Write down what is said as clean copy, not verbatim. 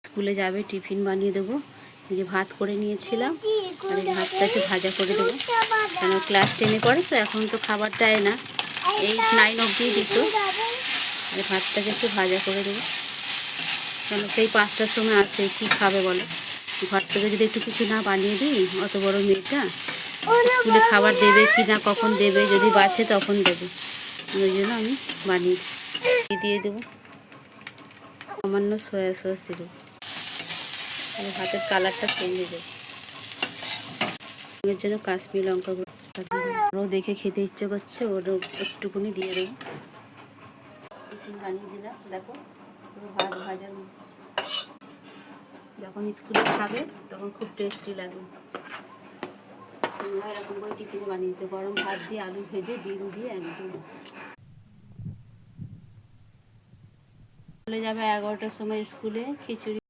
স্কুলে যাবে, টিফিন বানিয়ে দেবো। যে ভাত করে নিয়েছিলাম, আর এই ভাতটাকে ভাজা করে দেবো। কেন ক্লাস 10-এ পড়ে তো, এখন তো খাবার দেয় না, 8-9 অবধি দিত। আর ভাতটাকে একটু ভাজা করে দেবো, কেন সেই 5টার সময় আসে, কী খাবে বলো। ঘর থেকে যদি একটু কিছু না বানিয়ে দিই, অত বড় মেয়েটা স্কুলে খাবার দেবে কি না, কখন দেবে, যদি বাঁচে তখন দেবে। ওই জন্য আমি বানিয়ে দিয়ে দেবো। সামান্য সয়া সস দিয়ে দেবো, ভাতের কালারটা চেঞ্জ হয়ে যাবে। এর জন্য কাশ্মীর লঙ্কা ওরও দেখে খেতে ইচ্ছে করছে, ওরও একটুকুনি দিয়ে দেবো। টিফিন বানিয়ে দিলাম, দেখো পুরো ভাত ভাজার। যখন স্কুলে খাবে তখন খুব টেস্টি লাগবে। তোমরা এরকম করে টিফিনে বানিয়ে দিতে, গরম ভাত দিয়ে আলু ভেজে ডিম দিয়ে একদম। চলে যাবে 11টার সময় স্কুলে, খিচুড়ি